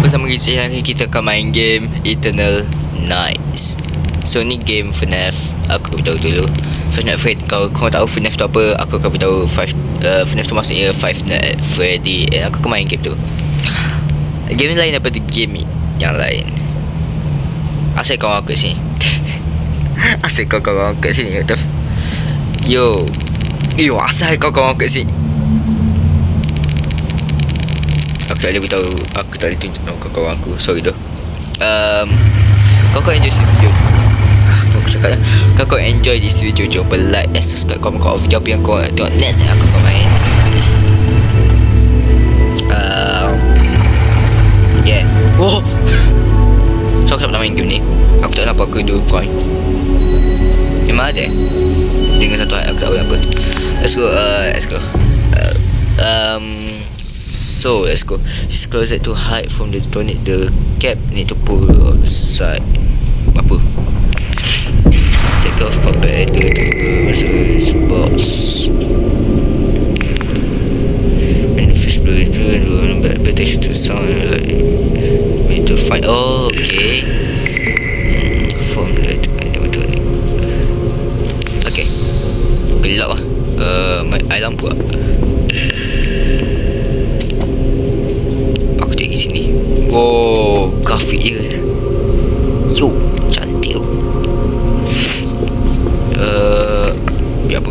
bersama Rizky. Hari kita akan main game Eternal Nights. So ni game FNAF. Aku beritahu dulu Five Nights at Freddy. Kalau kau tahu FNAF tu apa, aku akan beritahu FNAF tu maksudnya Five Nights at Freddy. And aku akan main game tu. Game lain daripada game yang lain. Asal kau aku kat sini. Asal kau kat sini. Yo, asal kau kat sini. Aku tak boleh beritahu. Aku tak boleh tunjuk nama kawan aku. Sorry dah. Kau enjoy this video. Aku cakap kau enjoy this video. Cuba like dan subscribe. Kau video apa yang kau nak tengok next yang aku akan main. Yeah. Oh, so aku tak pernah main game ni. Aku tak nampak aku do coin. Memang ada dengan satu hal aku tak tahu apa. Let's go. So let's go. Use closet to hide from the tornado. The cap need to pull on the side. Apa? Take off puppet editor to the box. And the fish blue is blue and better shoot to the sound like need to find. Oh, okay. From the tornado. Okay. Gelap lah. Air lampu lah. Di sini. Wow, grafik dia. Yo, cantik tu. Ni apa?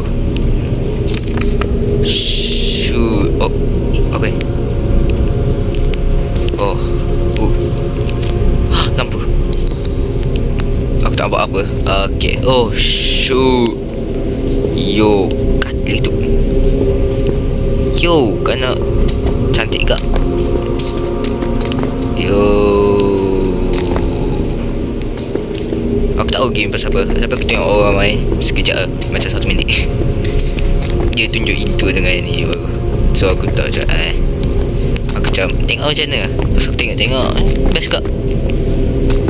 Shoot. Oh, apa ni? Oh, lampu. Aku tak nampak apa. Okay. Oh, shoot. Yo, katil tu. Yo, kena cantik gak? Yo, aku tahu game pasal apa. Tapi aku tengok orang main sekejap macam 1 minit. Dia tunjuk intro dengan ni baru. So aku tahu macam aku macam tengok macam mana. Pasal aku tengok best kak.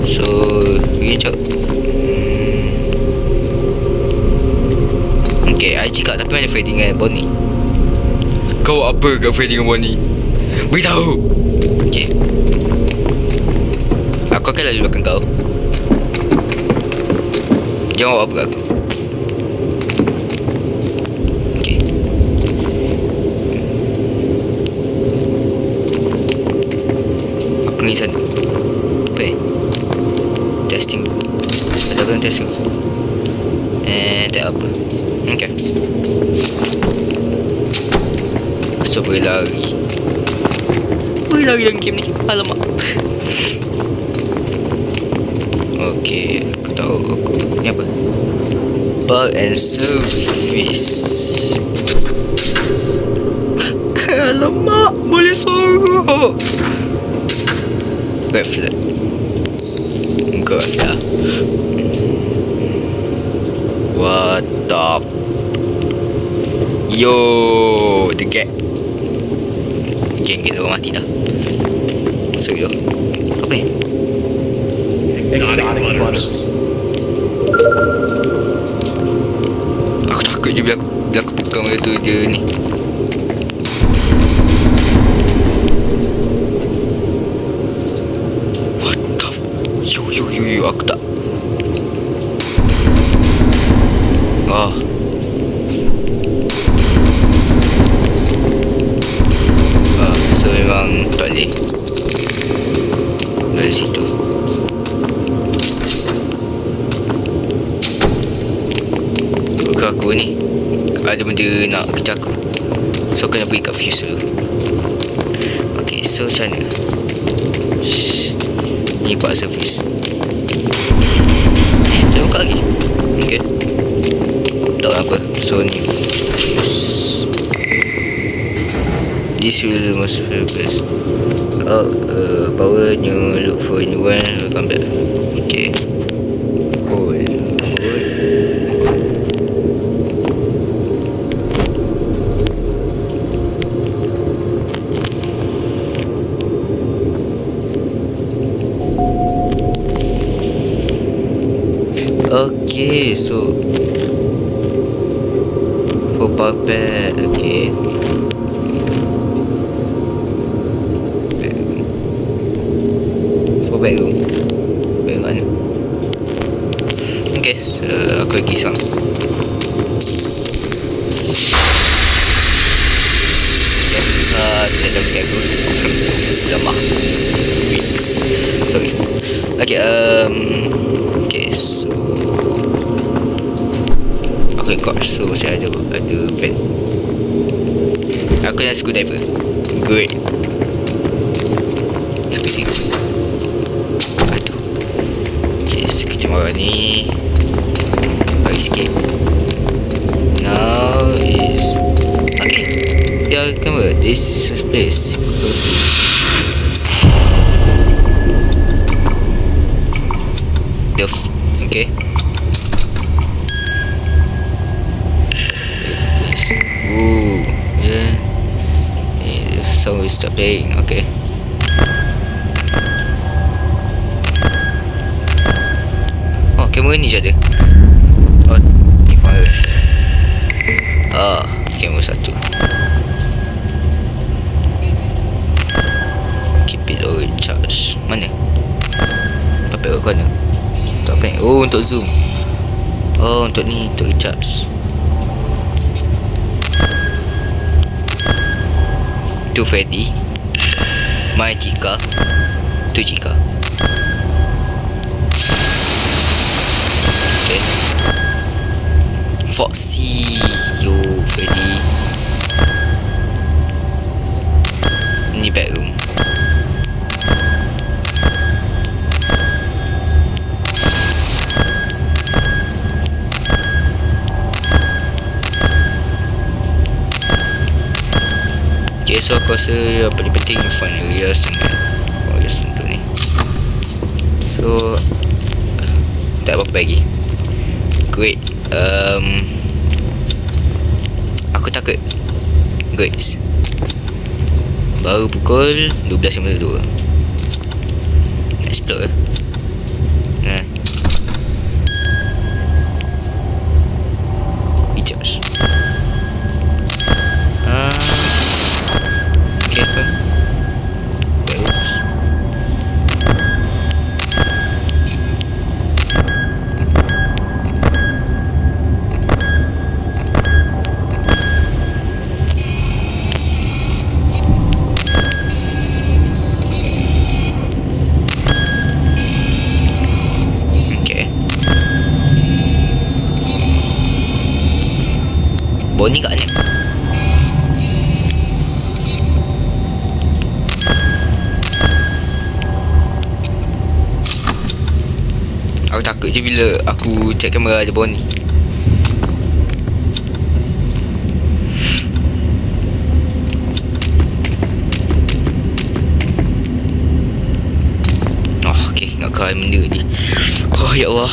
So ini macam okay, I cakap tapi mana Freddy dengan Bonnie. Kau apa kat Freddy dengan Bonnie? Beritahu. Okay, aku akan lalu belakang kau. Jangan buat apa kat aku. Okay. Aku pergi sana. Apa ni? Testing. Ada apa yang testing? Tak apa. Okay. So boleh lari. Boleh lari dalam game ni. Alamak. Okay, aku tahu ni apa? Bar and service. Alamak, boleh sorok. Red flag. Enggak flag. What the? Yo, the gap. Okay, kita orang mati dah. So yo, apa ni? Exotic butters. Aku takut je bila aku pegang benda tu dia ni. What the yo, aku tak. So memang tak boleh dari situ. Aku ni ada benda nak kejar aku. So kena pergi kat fuse dulu. Okay, so macam mana? Ni part service. Tak buka lagi. Okay, tak apa. So ni fuse. This will most best. Power new, look for new one, welcome back. Okay. Okay, so for puppet, okay. bedroom. Bedroom mana? Okay, aku pergi sana. Tidak jam sikit aku. Lemah. Weak. Sorry. Okay, okay, so aku record, so saya ada vent. Aku nak screwdriver. Great. Screwdriver. Aduh. Okay, so kita marah ni. Bagi sikit. Now is okay. Yeah, camera. This is a place. Okay. Ooh, yeah. The sound is stop playing. Okay. Oh, kamera ni je ada. Oh, ni virus. Kamera satu. Keep it all charge. Mana? Pakai mana? Untuk apa ni? Oh, untuk zoom. Oh, untuk ni, untuk recharge. Tu Freddy. My Chica. Tu Chica. Okay. Foxy. Yo, Freddy. Ni bedroom. Okay, so aku rasa yang paling penting fun area sangat. Oh, yes, untuk ni. So tak apa-apa lagi. Great. Aku takut. Great. Baru pukul 12.52. Explore. Nah. Recharge. Okay, fine. Bagus. Okay. Bonnie kat ni. Aku takut je bila aku check kamera ada Bonnie. Oh, okay, nak kau benda ni. Oh, ya Allah.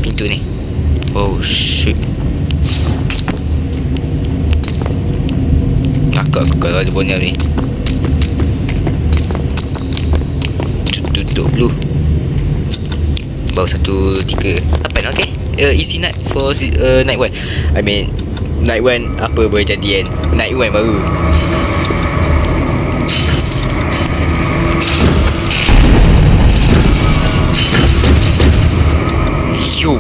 Pintu ni. Oh, shit. Takut aku kalau ada Bonnie ni. Tutup dulu. Baru 1.3. Apa nak? Okay, easy night for night 1. I mean night 1 apa boleh jadi kan. Night 1 baru. Yo.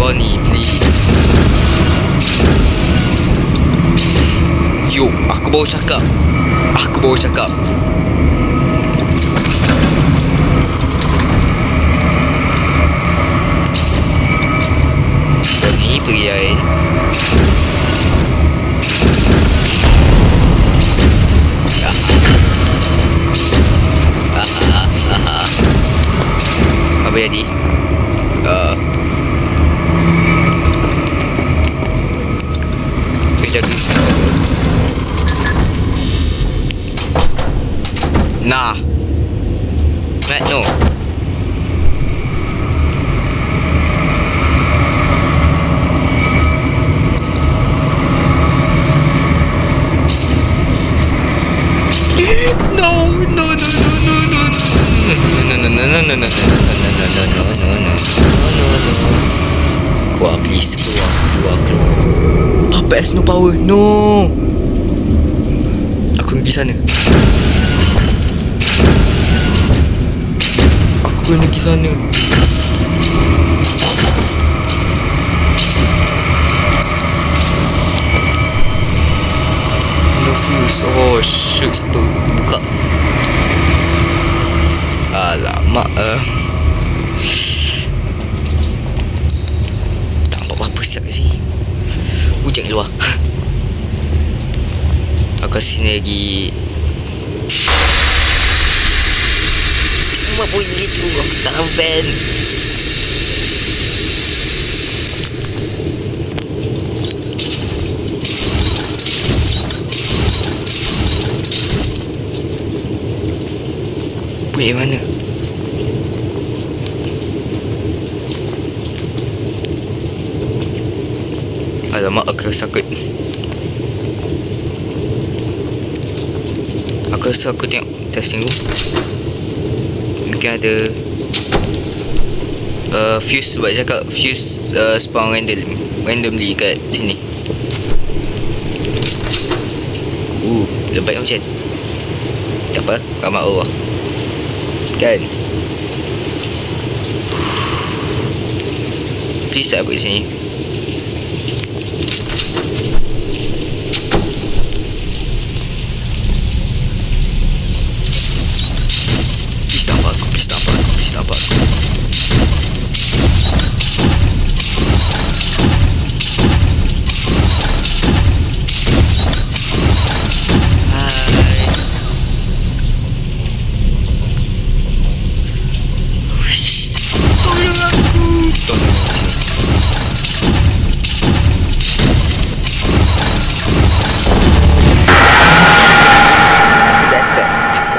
Bonnie, please. Yo, aku baru cakap. Bonnie, pergi lain. Apa jadi? Kerja kisah. Nah. Right, no. Keluar please. Keluar. Puppet has no power. No. Aku pergi sana. No fuse. Oh shoot. Buka. Alamak. Tak nampak apa-apa siap kat sini. Hujan kat luar. Aku kat sini lagi. Cuma bunyi gitu. Aku tak nak van. Bunyi mana? Alamak, aku rasa sakit. Aku rasa aku tengok testing room. Mungkin ada fuse, sebab cakap fuse spawn randomly kat sini. Lebat hujan. Tak apa, rahmat Allah. Kan? Please tak apa kat sini. Please nampak aku.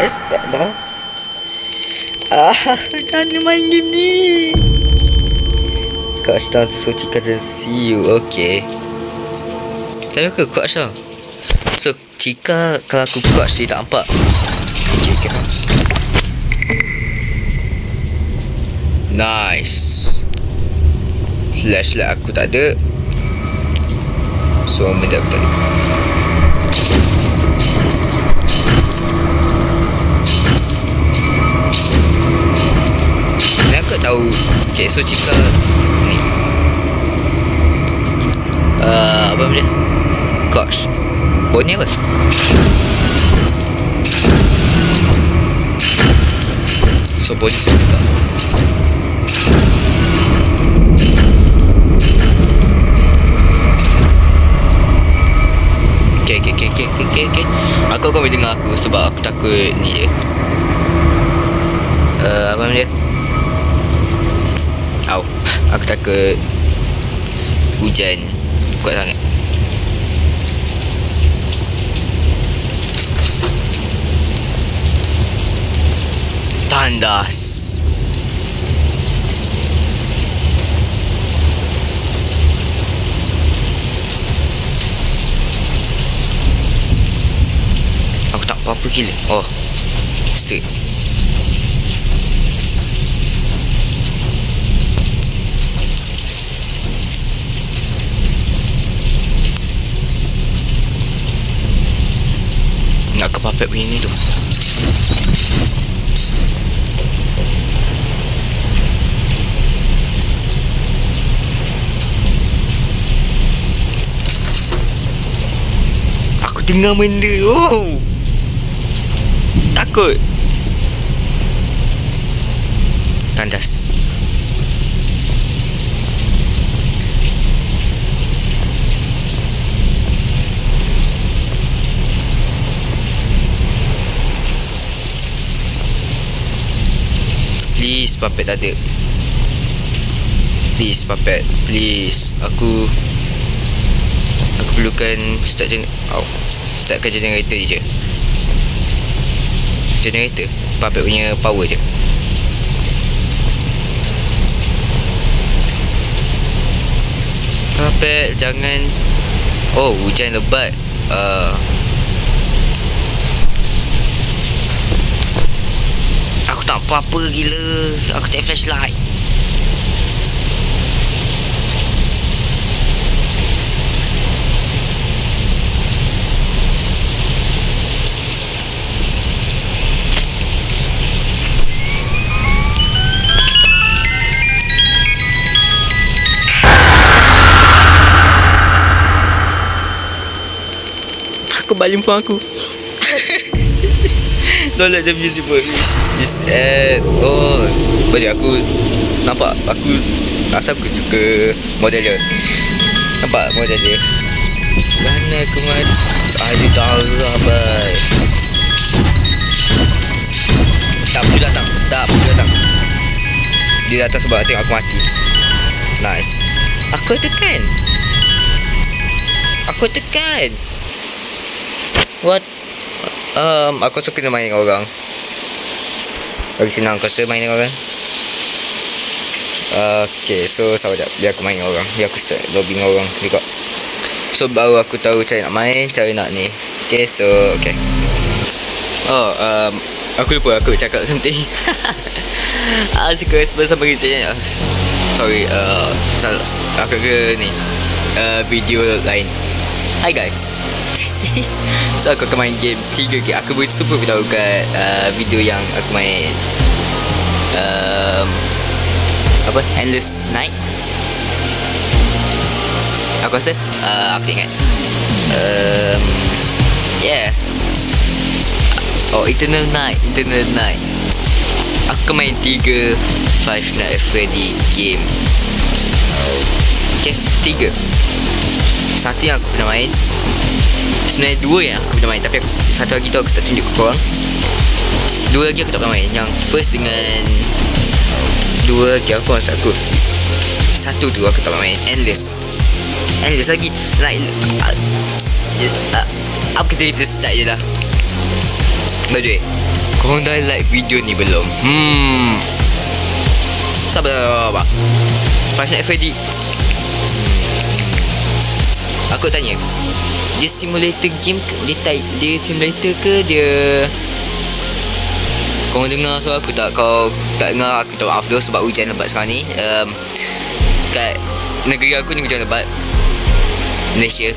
Expect dah. Kan main game ni. Crouch down so Chica doesn't see you. Okay. Tapi aku crouch lah. So Chica kalau aku crouch dia tak nampak. Okay, crouch. Nice. Flashlight aku tak ada. So benda aku tak ada. Tahu. Okay, so Chica ni apa benda? Gosh. Oh ni apa? So bonus saya buka. Okay. Aku akan dengar aku sebab aku takut ni je. Apa benda? Aku takut hujan kuat sangat. Tandas. Aku tak apa-apa gila. Oh, straight. Nak ke puppet punya ni tu. Aku dengar benda. Oh, takut. Tandas. Please puppet tak ada. Please puppet, please. Aku perlukan startkan generator je. Generator puppet punya power je. Puppet jangan. Oh, hujan lebat. Aku tak apa-apa gila. Aku tak flashlight. nampak jumpa aku. Download the music for this ad. Oh, bagi aku nampak aku rasa aku suka model dia. Nampak model dia. Mana aku mati? Aduh darah bye. Tak perlu datang. Dia datang sebab tengok aku mati. Nice. Aku tekan. What? Aku suka main dengan orang. Lagi senang aku rasa main dengan orang. Okay, so sabar sekejap. Biar aku main dengan orang. Biar aku start lobby dengan orang juga. So baru aku tahu cara nak main, cara nak ni. Okay, so okay. Aku lupa aku cakap something. Suka respon sampai kecil. Sorry, aku ke ni video lain. Hi guys. So aku akan main game 3 game. Aku super beritahu kat video yang aku main apa? Endless Night. Aku rasa aku tak ingat. Yeah. Oh, Eternal Night. Aku main 3 Five Nights at Freddy game. Okay, 3. Satu yang aku pernah main. Sebenarnya 2 yang aku pernah main, tapi satu lagi tu aku tak tunjuk ke korang. 2 lagi aku tak pernah main. Yang first dengan 2 lagi aku rasa aku. Satu tu aku tak pernah main. Endless lagi. Like apa kita start je lah. Baju korang dah like video ni belum? Sabar. Five Nights at Freddy. Aku tanya, dia simulator game ke? Dia simulator ke dia? Korang dengar suara aku tak? Kau tak dengar aku tak maaf dulu sebab hujan lebat sekarang ni. Kat negeri aku ni hujan lebat, Malaysia.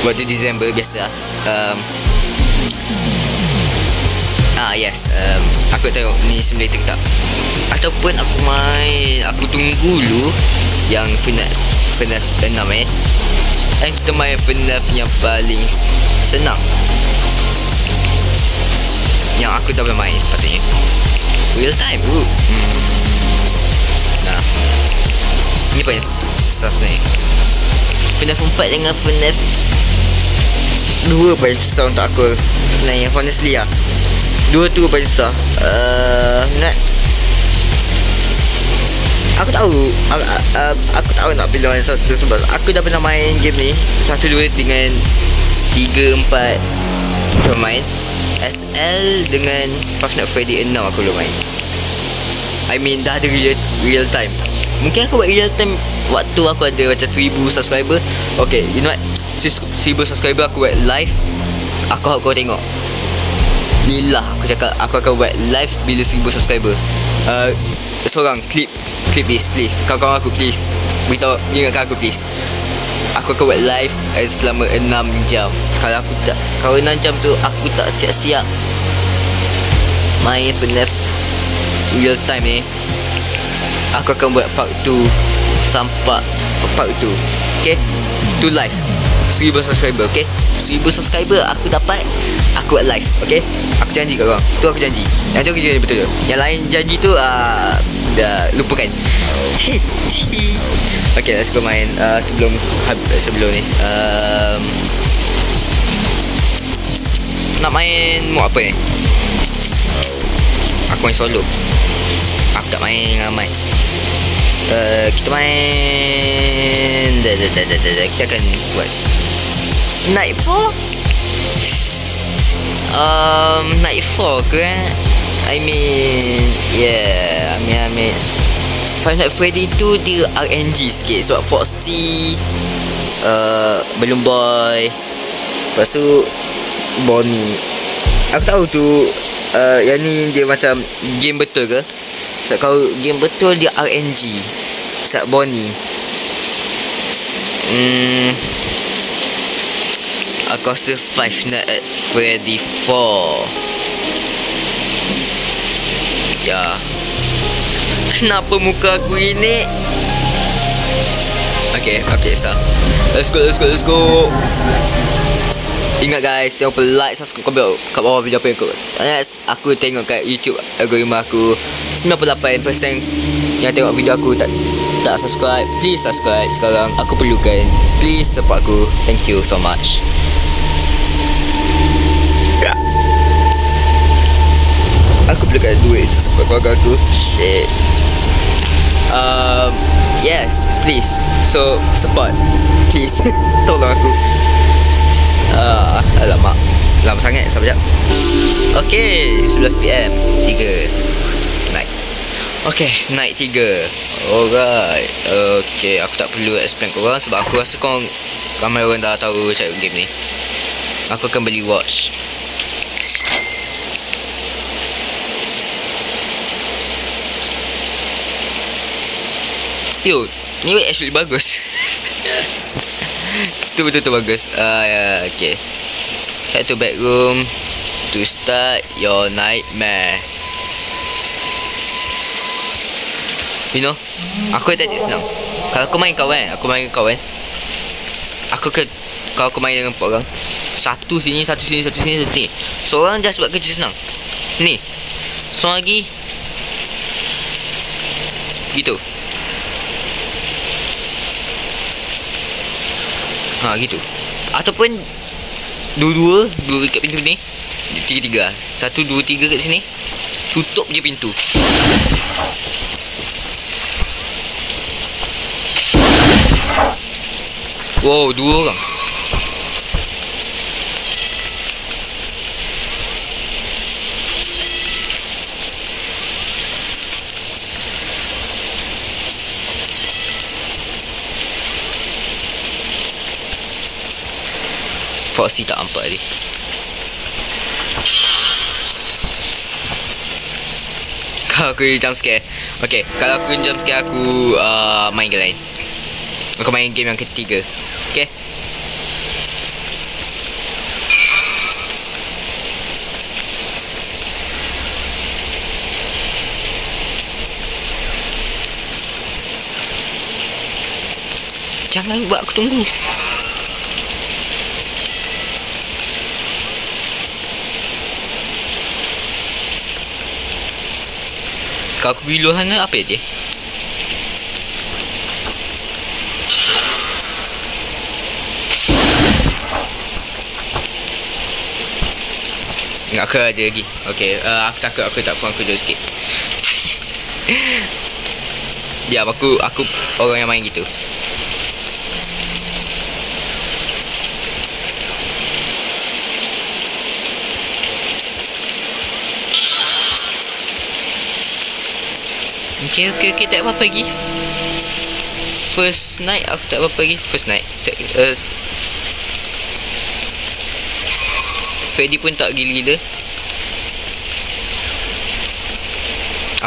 Waktu Disember biasa lah. Yes. Aku tengok ni simulator ke tak, ataupun aku main. Aku tunggu dulu yang FNAF 6 dan kita main FNAF yang paling senang, yang aku tak boleh main patutnya. Real time bro. Nah, ini paling susah ni. FNAF 4 dengan FNAF 2 paling susah untuk aku sebenarnya, honestly lah. 2 tu paling susah. Aku tahu nak pilih mana satu sebab aku dah pernah main game ni 1, 2 dengan 3, 4 pemain. SL dengan Five Nights at Freddy 6 aku belum main. I mean dah ada real time. Mungkin aku buat real time waktu aku ada macam 1000 subscriber. Okay, you know what, 1000 subscriber aku buat live. Aku harap kau tengok. Lillah aku cakap, aku akan buat live bila 1000 subscriber. Seorang clip please. Kawan-kawan aku please, beritahu, ingatkan aku please. Aku akan buat live selama 6 jam. Kalau 6 jam tu aku tak siap-siap main FNAF real time ni, aku akan buat part 2 sampai part 2. Okay, tu live 1000 subscriber. Okay, 1000 subscriber aku dapat, aku buat live. Okay, aku janji kat korang. Tu aku janji. Yang tu aku janji betul tu. Yang lain janji tu dah lupakan. Okay, let's go main. Sebelum ni nak main mod apa ni? Aku main solo. Aku tak main dengan ramai. Kita main kita akan buat Nightfall. Nightfall ke? I mean Five Nights at Freddy tu dia RNG sikit sebab Foxy, Balloon Boy, lepas tu Bonnie. Aku tahu tu yang ni dia macam game betul ke? Sebab kalau game betul dia RNG. Sebab Bonnie aku rasa Five Nights at Freddy 4. Ya, kenapa muka aku ini? Okay, so let's go. Ingat guys, jangan lupa like, subscribe kat bawah video apa yang aku tengok kat YouTube algoritma aku. 98% yang tengok video aku tak subscribe. Please subscribe sekarang, aku perlukan. Please support aku. Thank you so much. Aku perlukan duit untuk support keluarga aku. Shit. Yes, please. So support, please. Tolong aku. Alamak, lama sangat. Sabar jap. Okay, 11 PM 3 night. Okay, night 3. Alright. Okay, aku tak perlu explain korang sebab aku rasa korang ramai orang dah tahu cara game ni. Aku akan beli watch. Yo, ni actually bagus. Itu betul-betul bagus. Okay. Head to bedroom to start your nightmare. You know, aku tak senang. Kalau aku main kawan, aku kalau aku main dengan 4 orang, satu sini, satu sini. Seorang just buat kerja senang. Ni, seorang lagi gitu. Gitu. Ataupun dua kat pintu ni, tiga. 1, 2, 3 kat sini. Tutup je pintu. Wow, 2 orang. Foxy tak nampak tadi. Kalau aku jump scare. Okay, kalau aku jump scare, aku main game lain. Aku main game yang ketiga. Okay. Jangan buat aku tunggu. Kalau aku pergi luar sana, apa dia? Aku ada lagi. Okay, aku takut aku tak faham, aku jauh sikit. Ya, aku orang yang main gitu. Okay, tak apa-apa lagi. First night aku tak apa-apa lagi. First night Freddy pun tak gila-gila.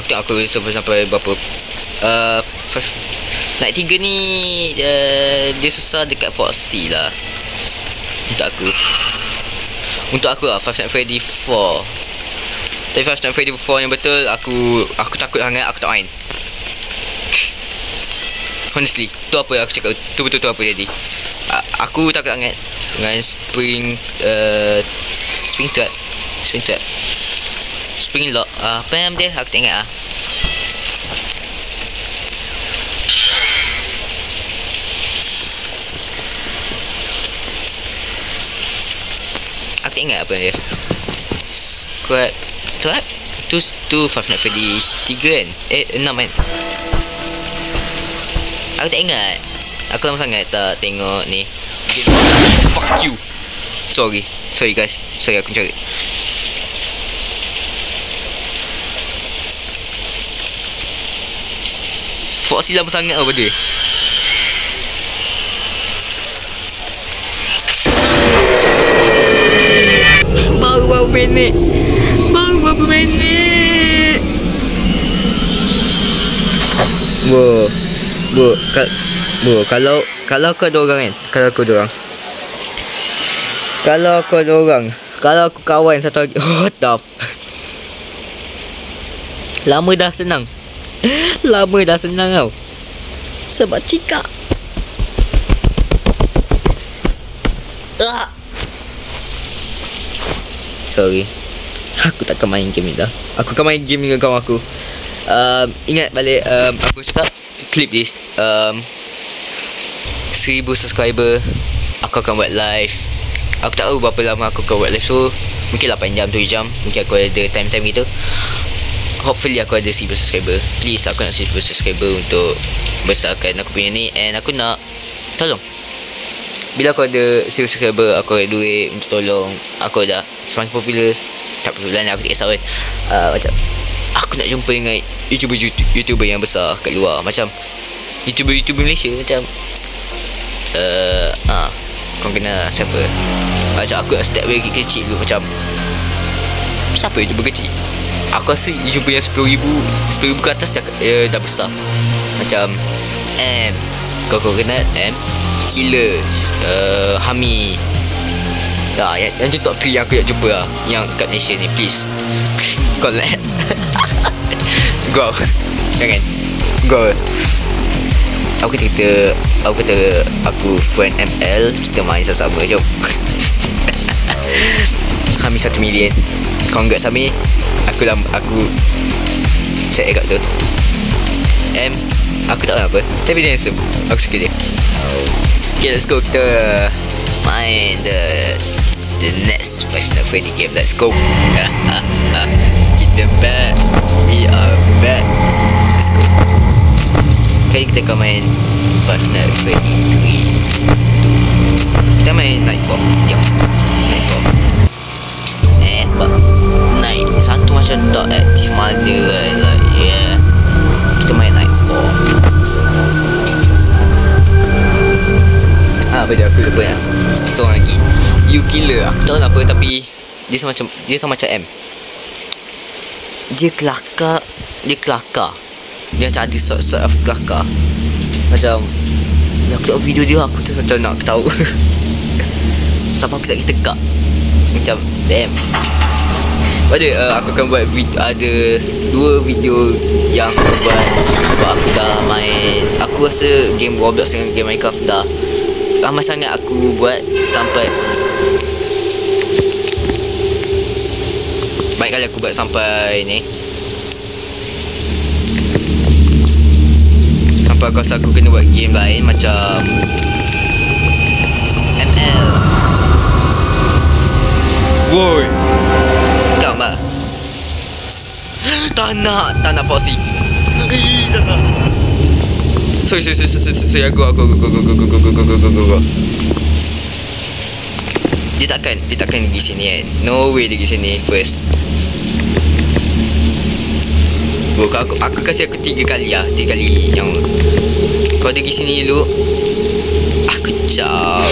Aku tengok aku sampai berapa. Night 3 ni dia susah dekat Foxy lah. Untuk aku lah, Five Nights at Freddy 4. Tapi Five Nights at Freddy 4 yang betul, aku takut sangat, aku tak main. Honestly, tu apa aku cakap, tu betul-betul apa jadi. Aku takut sangat dengan spring lock. Apa nama dia? Aku tak ingat . Aku tak ingat apa dia. Trap tu Five Nights at Freddy 3 kan? 6 kan? Aku tak ingat. Aku lama sangat tak tengok ni game. Fuck you. Sorry guys. Sorry, aku cari. Foxy lama sangat apa dia? Baru berapa minit. Kalau kau ada orang kan, kalau aku kawan satu lagi, what the lama dah senang tau, sebab cika. Sorry, aku takkan main game ni dah. Aku akan main game dengan kawan aku. Ingat balik aku cakap clip this 1000 subscriber aku akan buat live. Aku tak tahu berapa lama aku akan buat live. So mungkin 8 jam, 7 jam. Mungkin aku ada time-time gitu. Hopefully aku ada 1000 subscriber. Please aku nak 1000 subscriber untuk besarkan aku punya ni. And aku nak tolong, bila aku ada 1000 subscriber, aku ada duit untuk tolong. Aku dah semakin popular. Tak popular lah, aku tak kisah kan. Macam aku nak jumpa dengan YouTuber yang besar kat luar. Macam YouTuber Malaysia. Macam kau kenal siapa? Macam aku nak start dari kecil dulu. Macam siapa YouTuber kecil? Aku rasa YouTuber yang 10,000 ke atas dah besar. Macam kau kenal Killer, Hami. Yang tu top 3 yang aku nak jumpa lah, yang kat Malaysia ni. Please collab. Go. Jangan go. Aku kata aku friend ML, kita main sama-sama. Jom. Hami 1 million. Congrats Hami. Aku set kat tu. Aku tak tahu apa, tapi dia handsome. Aku suka dia. Okay, let's go. Kita main the next Five Nights at Freddy game. Let's go. Kita back. We are back. Let's go. Kali kita akan main Five Nights at Freddy 3. Kita main Night 4. Jom, Night 4. Sebab Night satu macam tak aktif mana kan. Like, yeah. Kita main Night 4. Betul, aku lupa yang song lagi. You Killer. Aku tahu apa, tapi dia sama macam M. Dia kelakar. Dia macam ada sort of kelakar. Macam aku tengok video dia, aku tu macam nak tahu. Sampai aku sakit tekak. Macam damn. Pada aku akan buat video. Ada 2 video yang aku buat. Sebab aku dah main. Aku rasa game Roblox dengan game Minecraft dah lama sangat aku buat. Sampai baik kali aku buat sampai ni. Sampai aku rasa aku kena buat game lain macam ML. Woi, tak mak. Tak nak foxy. Tak nak. Sorry, aku go. Dia takkan pergi sini kan. No way dia pergi sini first. Bro, aku kasih aku 3 kali lah. 3 kali yang kau pergi sini dulu. Aku jauh.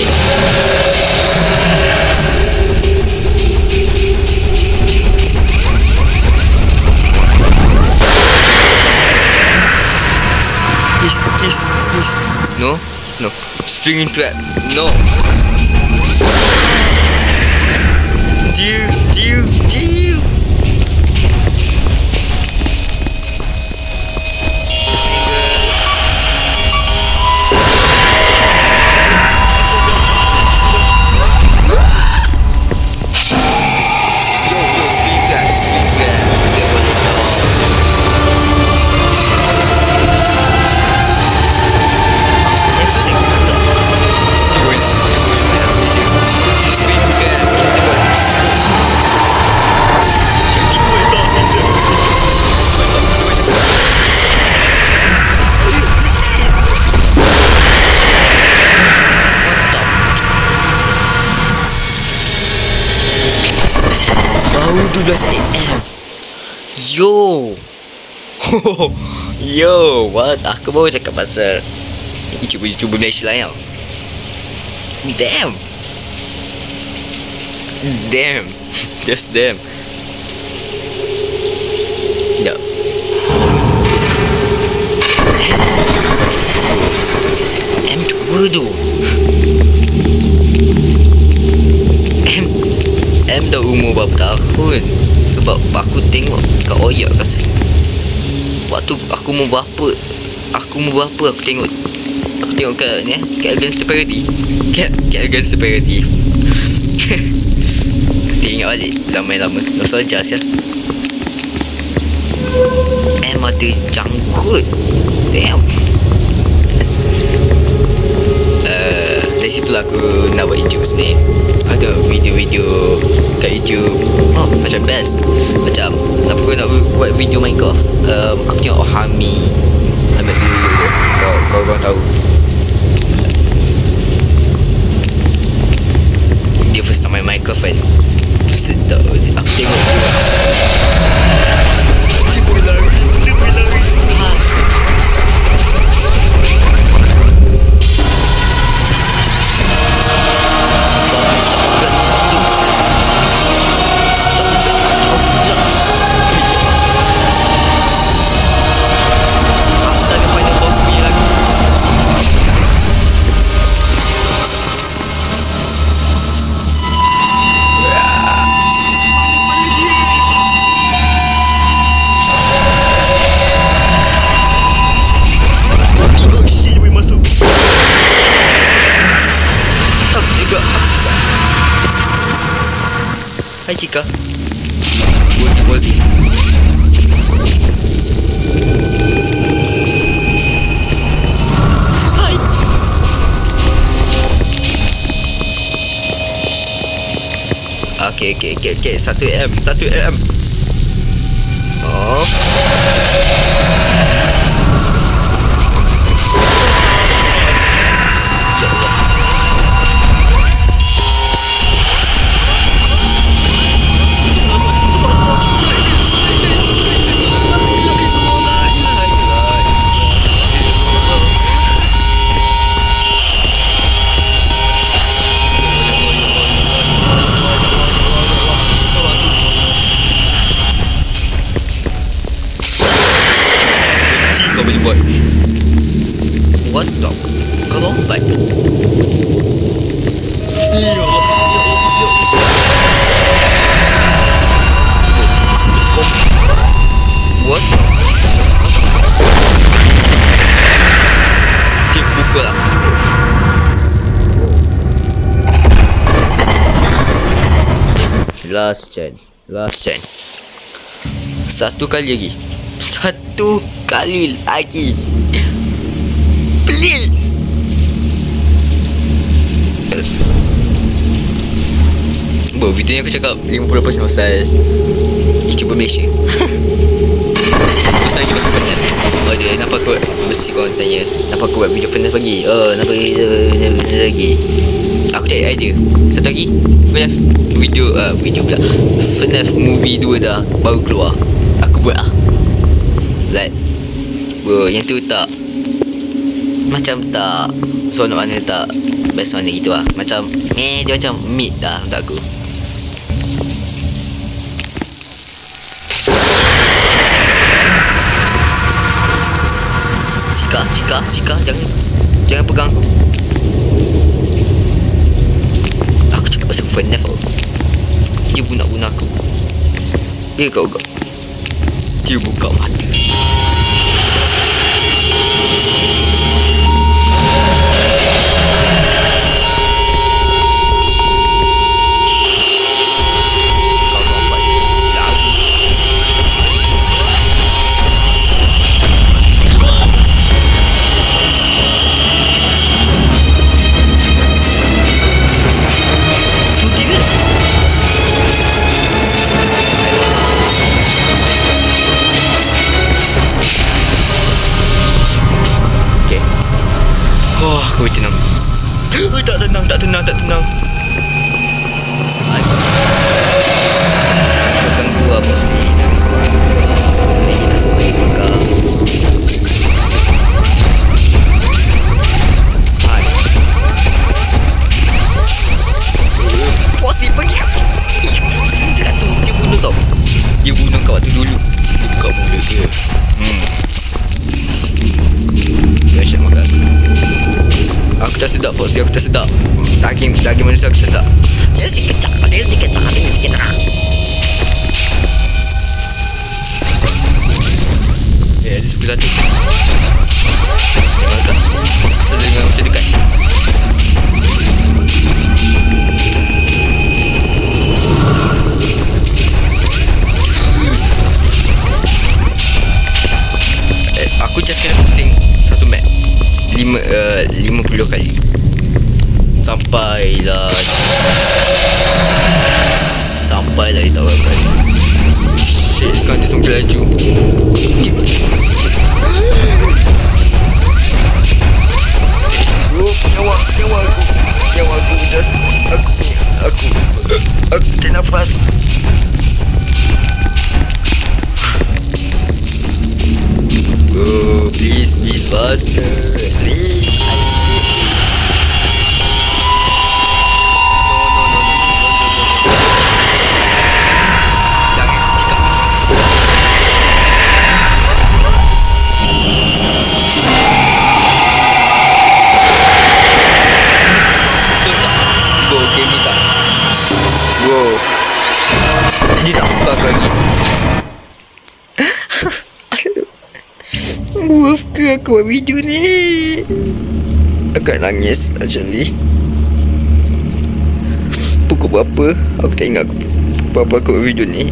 Please. No. Springing trap. No. Deal. Baru 12 AM. Yo, what? Aku baru cakap pasal YouTuber Malaysia lah tau. Damn. Just damn. Sekejap. M2 tu. M dah umur berapa tahun. Sebab aku tengok kat Oyak kasi. Waktu aku umur berapa aku tengok kat ni Kat Against the Parody. Kat Against the Parody. Tengok balik zaman lama. Nostalgia sia. Ada jangkut. Damn. Dari situlah aku nak buat YouTube sebenarnya. Ada video-video kat YouTube. Oh, macam best. Macam kenapa aku nak buat video Minecraft. Aku tengok Hami dulu. Kau tahu. Dia first nak main Minecraft kan. Sedap. Aku tengok dia. Dia boleh lari. Hai Cika. Buat deposit. Hai. Okay. 1am. Oh. Kau boleh buat. What the? Kau lompat. Ya Allah. What? Okay, buka lah. Last chance. Satu kali lagi. Please. Video ni aku cakap 50% pasal YouTuber Malaysia. Terus lagi pasal FNAF. Oh dia, kenapa aku mesti korang tanya kenapa aku buat video FNAF lagi. Kenapa lagi. Aku cari idea. Satu lagi FNAF video pula. FNAF movie 2 dah baru keluar. Aku buat lah. Like bro, yang tu tak macam tak seronok mana, tak best mana gitu lah. Macam dia macam mid dah untuk aku. Cika, jangan pegang aku. Aku cakap pasal FNAF tau. Dia bunuh aku. Dia kau. Dia buka mata. Aku tenang. Tak tenang. Bukan gua bos ni. Ini masuk ke pegang. Hai. Bos ni pergi kat. Dia bunuh tau. Dia bunuh kau waktu dulu. Dia buka mulut dia. Dia asyik makan. Aku tak sedap Foxy, aku tak sedap. Daging manusia aku tak sedap. Dia si kecak. Dia sebelah tu. Sebelah dekat. Asal dengar macam dekat. 50 kali. Sampailah dia tak berapa kali. Shit, sekarang dia semakin laju. Nyawa aku just aku tak nafas. Oh, please faster, please. Dia tak buka aku lagi. Worth ke aku buat video ni? Aku nak nangis actually. Pukul berapa? Aku tak ingat berapa aku buat video ni.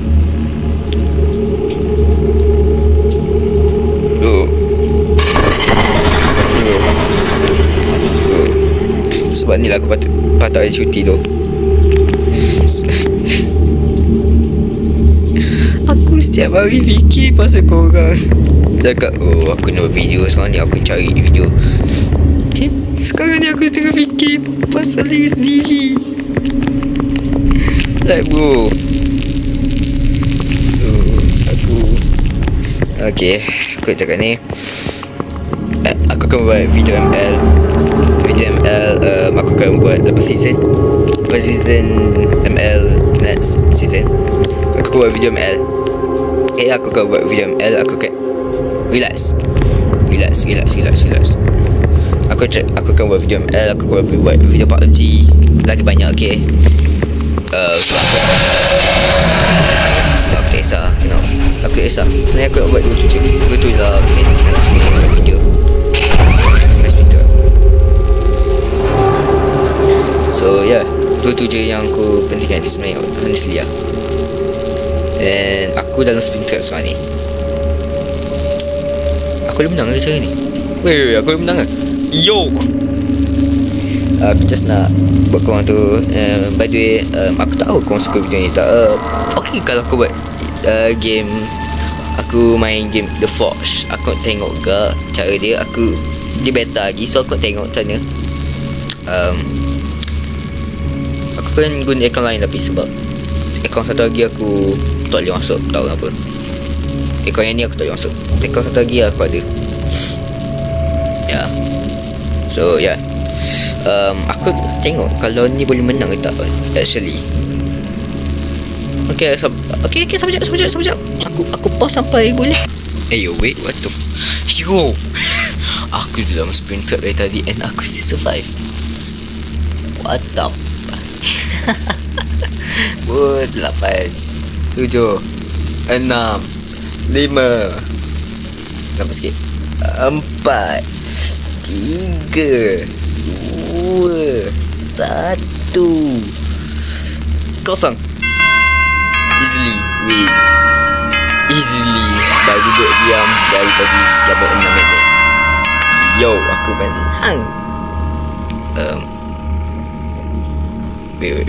Sebab ni lah aku patut ada cuti tu. Aku setiap hari fikir pasal korang. Cakap, oh aku nak video, sekarang ni aku cari video. Sekarang ni aku tengah fikir pasal diri sendiri. Like bro, aku okay, aku cakap ni, aku akan buat video ML. Aku akan buat lepas season ML next season. Aku buat video ML. Aku akan buat video ML. Aku akan relax. Aku akan buat video ML. Aku akan buat video PUBG lagi banyak. Okay. Sebab aku tak kisah, you know. Aku tak kisah. Sebenarnya aku nak buat dua tu lah. Editing aku sebenarnya buat video. So yeah, tu je yang aku pentingkan sebenarnya, honestly lah. And aku dalam spin trap sekarang ni. Aku boleh menang ke cara ni? Wait, aku boleh menang ke? Yo! Aku just nak buat korang tu. By the way, aku tahu korang suka video ni tak? Okay, kalau aku buat game, aku main game The Forge, aku tengok ke cara dia, dia better lagi. So aku tengok macam mana. Aku kan guna account lain tapi sebab account satu lagi aku tak boleh masuk, tak tahu kenapa. Account yang ni aku tak boleh masuk. Account satu lagi aku ada. So yeah, aku tengok kalau ni boleh menang ke tak actually. Okay, sekejap. Aku pause sampai boleh. Yo, wait, what the? Yo, aku dalam spin trap dari tadi and aku still survive. What the? 8, 7, 6, 5. Nampak sikit. 4, 3, 2, 1. Kosong. Easily win. Easily dah duduk diam dari tadi selama 6 minit. Yo, aku menang. Wait.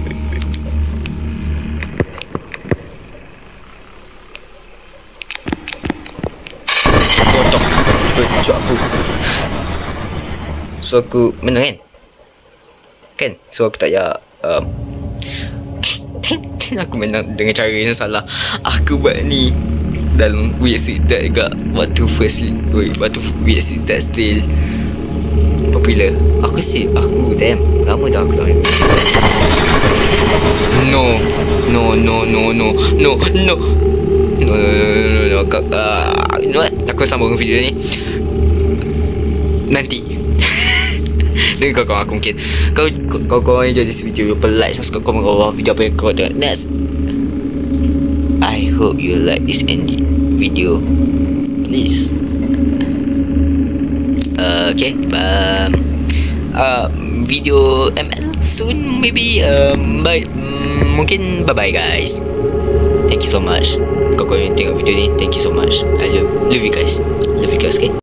Bodoh. Kejap aku. So aku menang kan? So aku tak payah aku menang dengan cara yang salah. Aku buat ni dalam weird that juga. Waktu weird that still popular. Aku damn lama dah aku tak main. No. You know what? Aku sambung video ni nanti. Dengan kawan aku mungkin. Kau enjoy this video, lupa like, subscribe, komen bawah video apa yang kau tengok next. I hope you like this video. Please. Okay. Video ML soon maybe. Mungkin bye bye guys. Thank you so much. Kau yang tengok video ni, thank you so much. I love you guys. Okay.